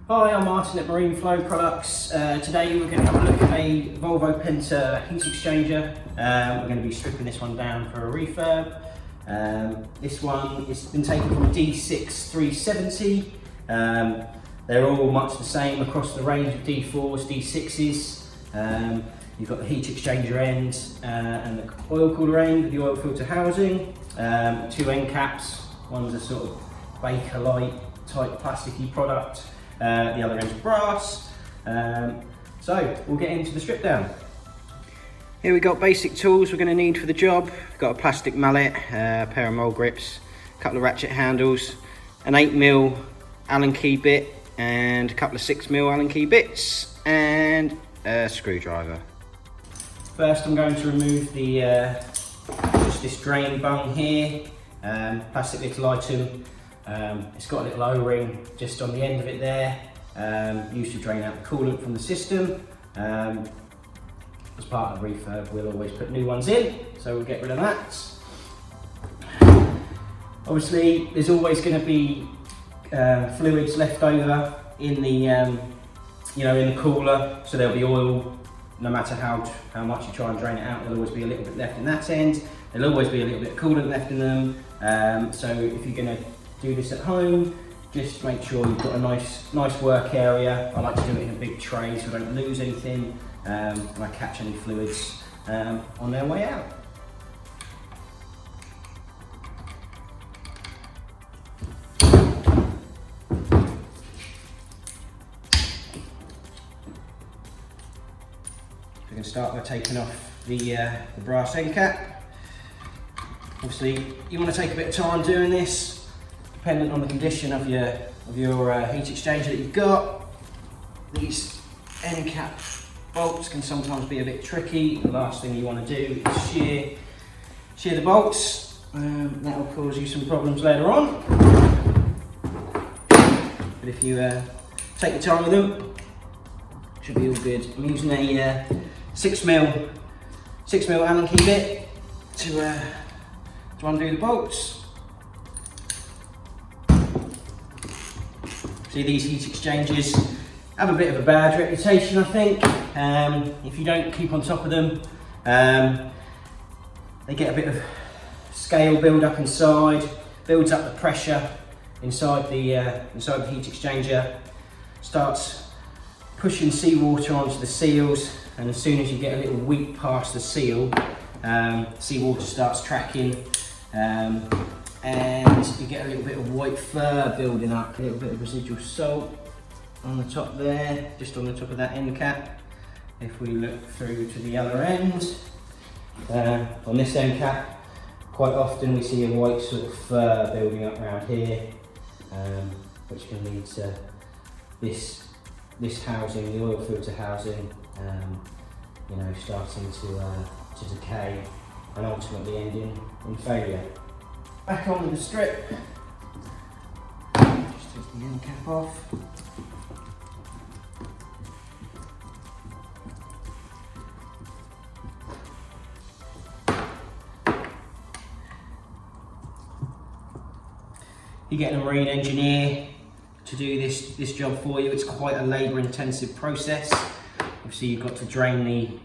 Hi, I'm Martin at Marine Flow Products. Today we're going to have a look at a Volvo Penta heat exchanger. We're going to be stripping this one down for a refurb. This one has been taken from a D6 370. They're all much the same across the range of D4s, D6s. You've got the heat exchanger end and the oil cooler end with the oil filter housing. Two end caps. One's a sort of Bakelite type plasticky product. The other end's brass. So we'll get into the strip down. Here we got basic tools we're going to need for the job. We've got a plastic mallet, a pair of mole grips, a couple of ratchet handles, an 8mm Allen key bit, and a couple of 6mm Allen key bits, and a screwdriver. First, I'm going to remove the just this drain bung here, plastic little item. It's got a little O-ring just on the end of it there, used to drain out the coolant from the system. As part of the refurb, we'll always put new ones in, so we'll get rid of that. Obviously, there's always going to be fluids left over in the in the cooler, so there'll be oil. No matter how much you try and drain it out, there'll always be a little bit left in that end. There'll always be a little bit of coolant left in them. So if you're going to do this at home, just make sure you've got a nice work area. I like to do it in a big tray so I don't lose anything and I catch any fluids on their way out. We're going to start by taking off the brass end cap. Obviously, you want to take a bit of time doing this, dependent on the condition of your heat exchanger that you've got. These end cap bolts can sometimes be a bit tricky. The last thing you want to do is shear the bolts. That will cause you some problems later on. But if you take your time with them, it should be all good. I'm using a 6mm Allen key bit to undo the bolts. See, these heat exchangers have a bit of a bad reputation, I think. If you don't keep on top of them, they get a bit of scale build up inside, builds up the pressure inside the heat exchanger, starts pushing seawater onto the seals, and as soon as you get a little weep past the seal, seawater starts tracking. And you get a little bit of white fur building up, a little bit of residual salt on the top there, just on the top of that end cap. If we look through to the other end, on this end cap, quite often we see a white sort of fur building up around here, which can lead to this housing, the oil filter housing, starting to decay and ultimately ending in failure. Back on with the strip, just take the end cap off. You get a marine engineer to do this job for you. It's quite a labour intensive process. Obviously you've got to drain the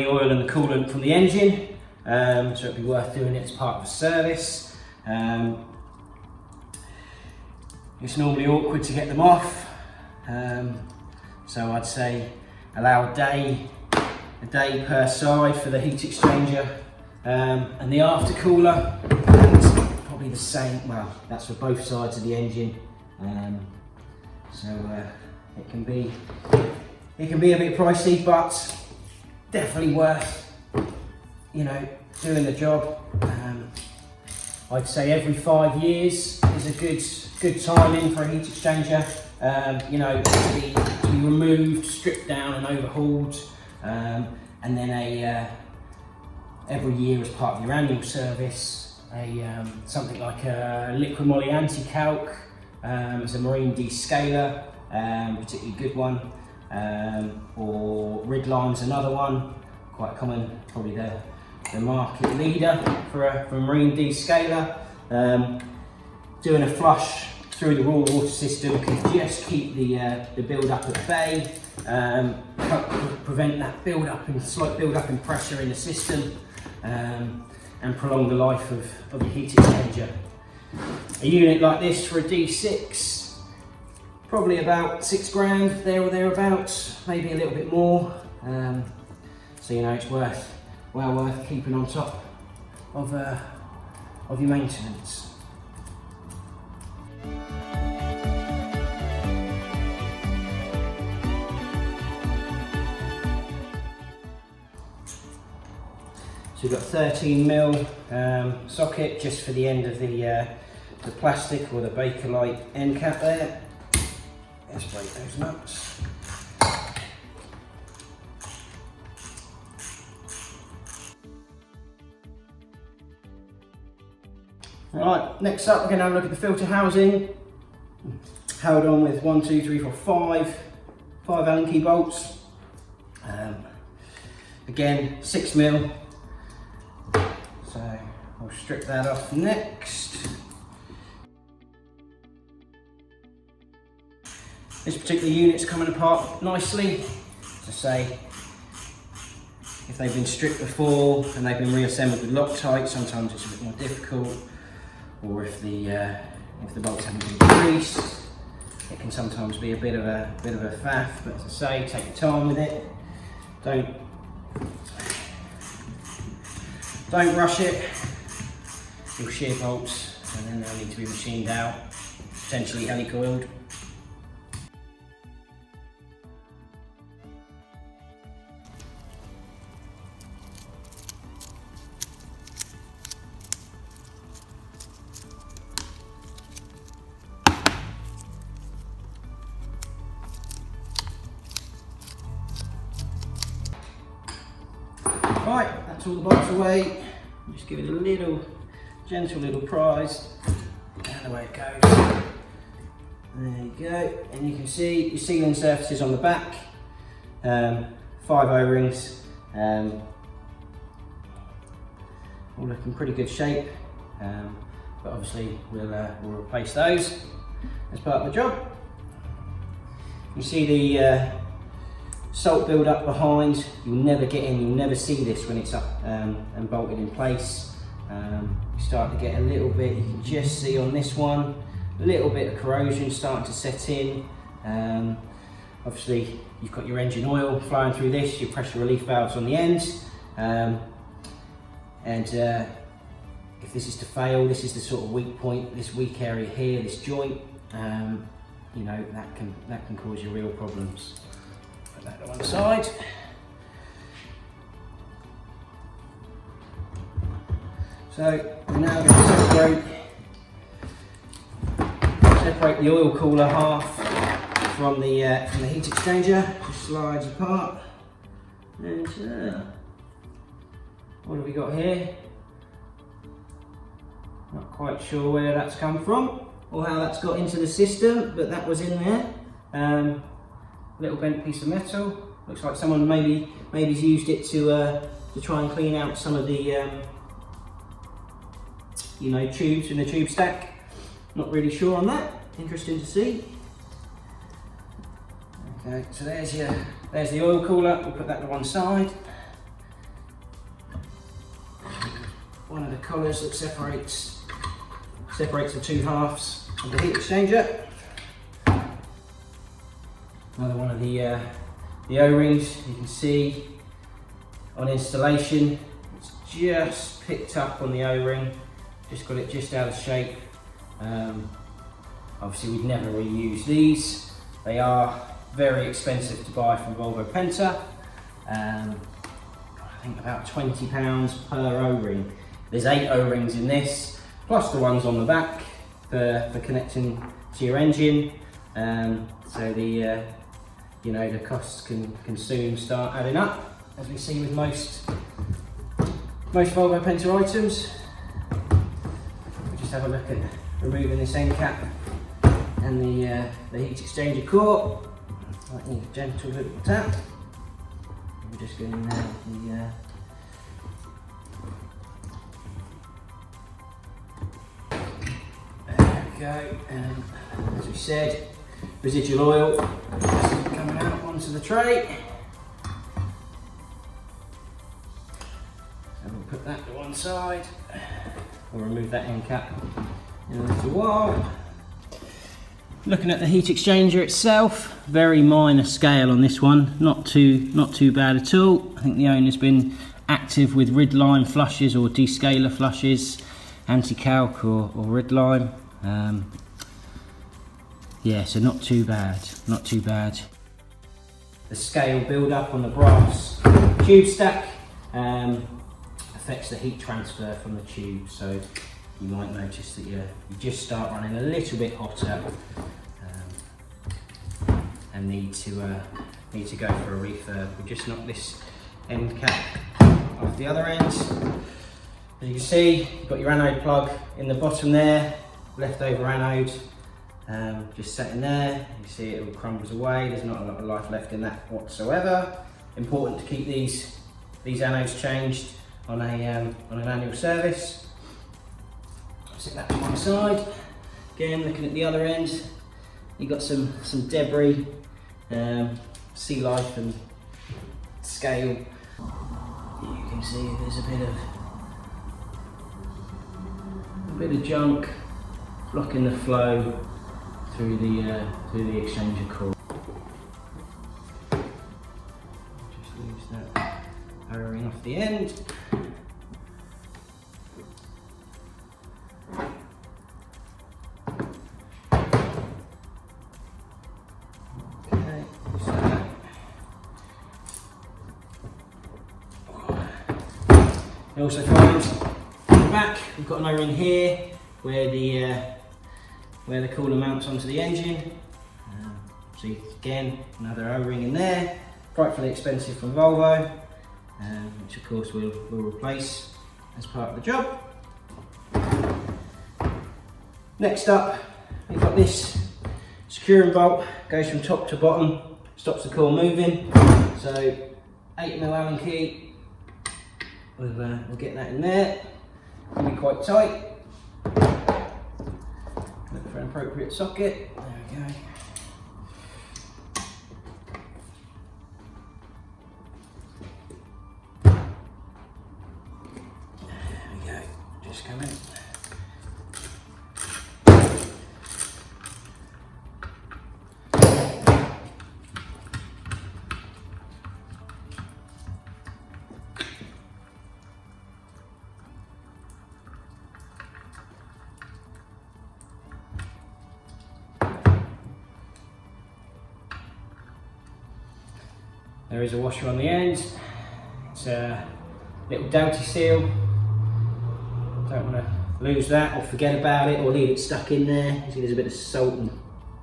oil and the coolant from the engine, so it'd be worth doing it as part of a service. It's normally awkward to get them off, so I'd say allow a day per side for the heat exchanger and the aftercooler, and probably the same. Well, that's for both sides of the engine, so it can be a bit pricey, but definitely worth doing the job. I'd say every 5 years is a good timing for a heat exchanger, to be removed, stripped down and overhauled, and then every year as part of your annual service, something like a liquid moly anti-calc, as a marine descaler, particularly good one, or Ridline's another one, quite common, probably the market leader for a marine descaler. Doing a flush through the raw water system can just keep the build-up at bay, prevent that slight build-up in pressure in the system, and prolong the life of the heat exchanger. A unit like this for a D6, probably about 6 grand, there or thereabouts, maybe a little bit more. So you know it's well worth keeping on top of your maintenance. So we've got 13mm socket just for the end of the plastic or the Bakelite end cap there. Let's break those nuts. Alright, next up we're going to have a look at the filter housing. Held on with 1, 2, 3, 4, 5 Allen key bolts. Again, 6mm. So we'll strip that off next. This particular unit's coming apart nicely. To say, if they've been stripped before and they've been reassembled with Loctite, sometimes it's a bit more difficult. Or if the bolts haven't been greased, it can sometimes be a bit of a faff. But as I say, take your time with it. Don't rush it. You'll shear bolts, and then they'll need to be machined out, potentially helicoiled. Right, that's all the bolts away. Just give it a gentle little prise, and away it goes. There you go, and you can see your sealing surfaces on the back. 5 O-rings, all looking pretty good shape, but obviously we'll replace those as part of the job. You see the salt build up behind. You'll never get in, you'll never see this when it's up and bolted in place. You start to get a little bit, you can just see on this one, a little bit of corrosion starting to set in. Obviously you've got your engine oil flowing through this, your pressure relief valves on the ends, and if this is to fail, this is the sort of weak point, this weak area here, this joint, you know, that can cause you real problems. Put that to one side. So we're now going to separate the oil cooler half from the heat exchanger. Just slides apart. And what have we got here? Not quite sure where that's come from or how that's got into the system, but that was in there. Little bent piece of metal. Looks like someone maybe's used it to try and clean out some of the you know, tubes in the tube stack. Not really sure on that. Interesting to see. Okay, so there's the oil cooler. We'll put that to one side. One of the collars that separates the two halves of the heat exchanger. Another one of the O-rings. You can see on installation, it's just picked up on the O-ring. Just got it just out of shape. Obviously we'd never reuse these. They are very expensive to buy from Volvo Penta. I think about £20 per O-ring. There's 8 O-rings in this, plus the ones on the back for connecting to your engine. So the you know, the costs can soon start adding up, as we see with most Volvo Penta items. Have a look at removing this end cap and the heat exchanger core. Like a gentle little tap. We're just going in there with the go. As we said, residual oil coming out onto the tray. So we'll put that to one side. We'll remove that end cap in a little while. Looking at the heat exchanger itself, very minor scale on this one, not too bad at all. I think the owner's been active with rid lime flushes or descaler flushes, anti-calc or rid lime. Yeah, so not too bad, not too bad. The scale build up on the brass tube stack affects the heat transfer from the tube, so you might notice that you just start running a little bit hotter and need to go for a refurb. We just knocked this end cap off the other end. As you can see, you've got your anode plug in the bottom there, leftover anode, just sitting there. You see it all crumbles away. There's not a lot of life left in that whatsoever. Important to keep these anodes changed on an annual service. Set that to one side. Again, looking at the other end, you've got some debris, sea life and scale. You can see there's a bit of junk blocking the flow through the exchanger core. Just lose that O-ring off the end. You also find at the back we've got an O-ring here where the cooler mounts onto the engine. See again another O-ring in there, frightfully expensive from Volvo, which of course we'll replace as part of the job. Next up, we've got this securing bolt, goes from top to bottom, stops the core moving. So 8mm Allen key. We'll get that in there. It'll be quite tight. Look for an appropriate socket. There we go. There we go. Just come in. There is a washer on the end. It's a little Delty seal. Don't want to lose that or forget about it or leave it stuck in there. You see there's a bit of salt and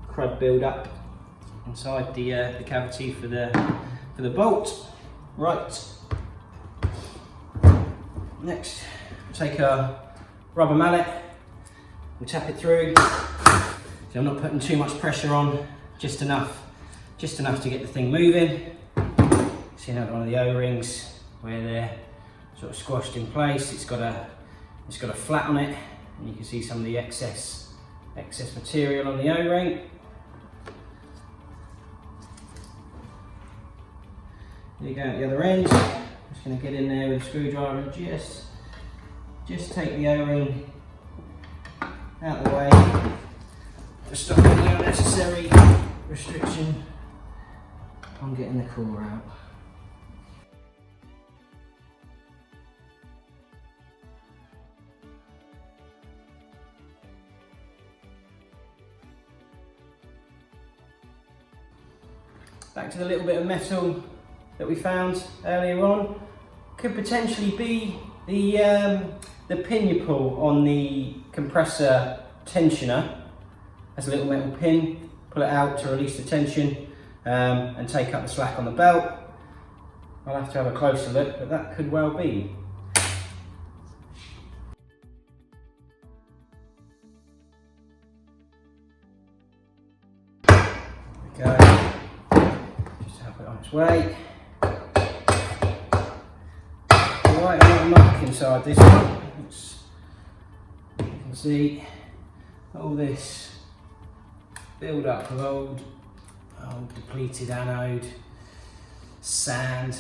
crud build up inside the cavity for the bolt. Right. Next, take a rubber mallet. We'll tap it through. So I'm not putting too much pressure on, just enough to get the thing moving. See another one of the O-rings where they're sort of squashed in place. It's got a flat on it, and you can see some of the excess material on the O-ring. There you go at the other end. I'm just going to get in there with a screwdriver and just take the O-ring out of the way to stop any unnecessary restriction on getting the core out. Back to the little bit of metal that we found earlier on. Could potentially be the pin you pull on the compressor tensioner. Has a little metal pin. Pull it out to release the tension and take up the slack on the belt. I'll have to have a closer look, but that could well be. There we go. On its way. Right, a lot of muck inside this one. You can see all this build up of old depleted anode, sand,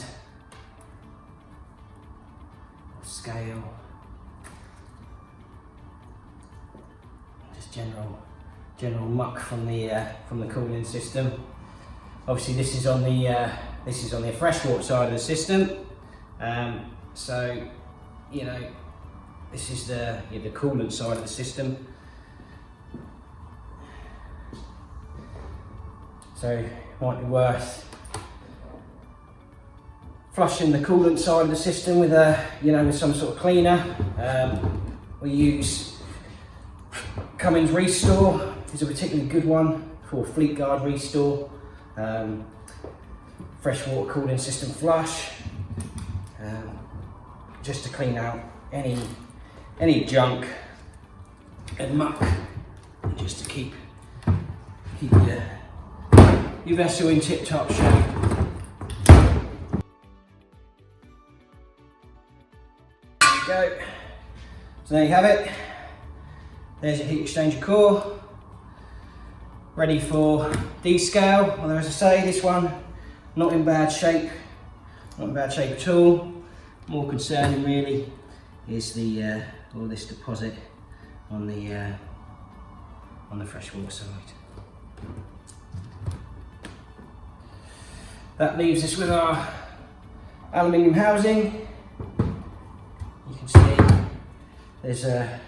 scale, just general muck from the cooling system. Obviously, this is on the freshwater side of the system. So, you know, this is the coolant side of the system. So it might be worth flushing the coolant side of the system with with some sort of cleaner. We use Cummins Restore. It's a particularly good one for Fleet Guard Restore. Freshwater cooling system flush, just to clean out any junk and muck, just to keep your vessel in tip-top shape. There you go. So there you have it. There's your heat exchanger core, ready for descale. Although, as I say, this one not in bad shape, at all. More concerning really is the all this deposit on the freshwater side. That leaves us with our aluminium housing. You can see there's a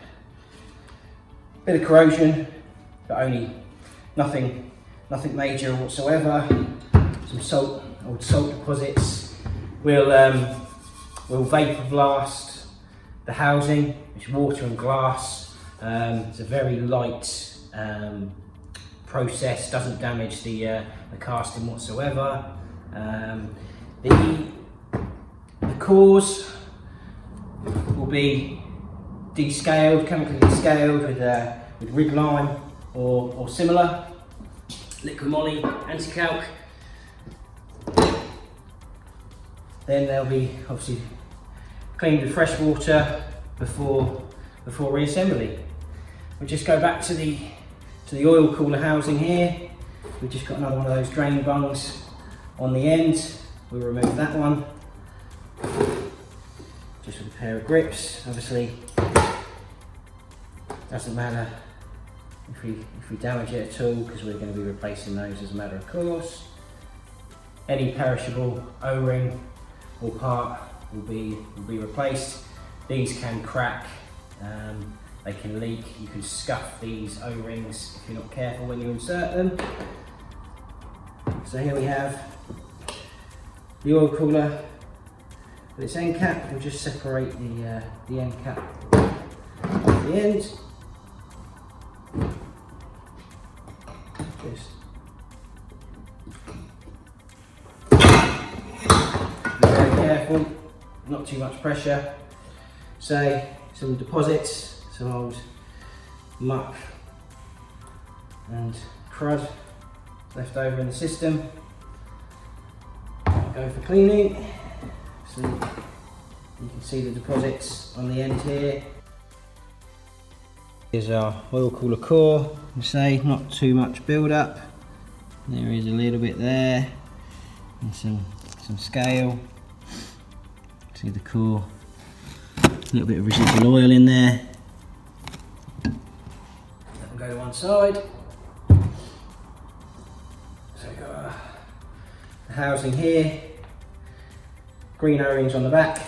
bit of corrosion, but only nothing major whatsoever. Some old salt deposits. We'll vapor blast the housing, which is water and glass. It's a very light process, doesn't damage the casting whatsoever. The cores will be descaled, chemically descaled with rig lime or similar, liquid moly, anti-calc. Then they'll be obviously cleaned with fresh water before reassembly. We'll just go back to the oil cooler housing here. We've just got another one of those drain bungs on the end. We'll remove that one, just with a pair of grips. Obviously, doesn't matter if we damage it at all, because we're going to be replacing those as a matter of course. Any perishable O-ring or part will be replaced. These can crack, they can leak. You can scuff these O-rings if you're not careful when you insert them. So here we have the oil cooler with its end cap. We'll just separate the end cap off the end. Just be very careful, not too much pressure. So some deposits, some old muck and crud left over in the system. Go for cleaning. So you can see the deposits on the end here. Here's our oil cooler core. I say not too much build up. There is a little bit there, and some scale. See the core. A little bit of residual oil in there. That'll go to one side. So we've got the housing here. Green O-rings on the back.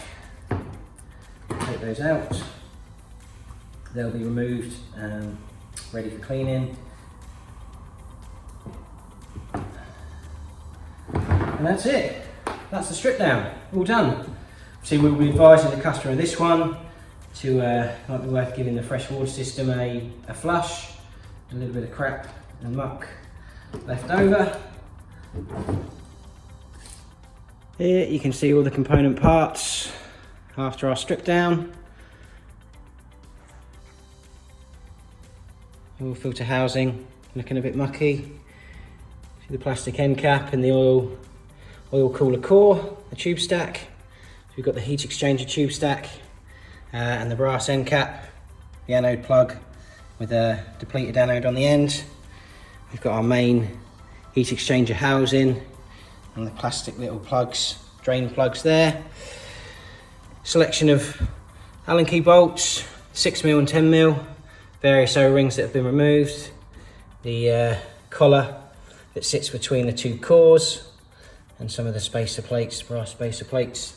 Take those out. They'll be removed and ready for cleaning. And that's it. That's the strip down. All done. So we'll be advising the customer of this one to might be worth giving the freshwater system a flush. A little bit of crap and muck left over. Here you can see all the component parts after our strip down. Oil filter housing looking a bit mucky. See the plastic end cap and the oil cooler core, the tube stack. So we've got the heat exchanger tube stack and the brass end cap, the anode plug with a depleted anode on the end. We've got our main heat exchanger housing and the plastic little plugs, drain plugs there. Selection of Allen key bolts, 6mm and 10mm, various O-rings that have been removed, the collar that sits between the two cores, and some of the spacer plates, brass spacer plates.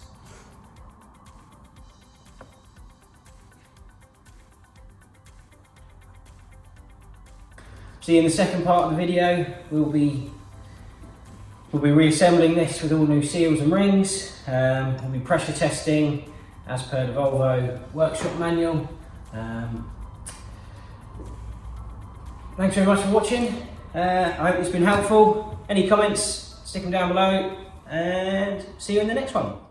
See, in the second part of the video, we'll be reassembling this with all new seals and rings. We'll be pressure testing as per the Volvo workshop manual. Thanks very much for watching. I hope it's been helpful. Any comments, stick them down below, and see you in the next one.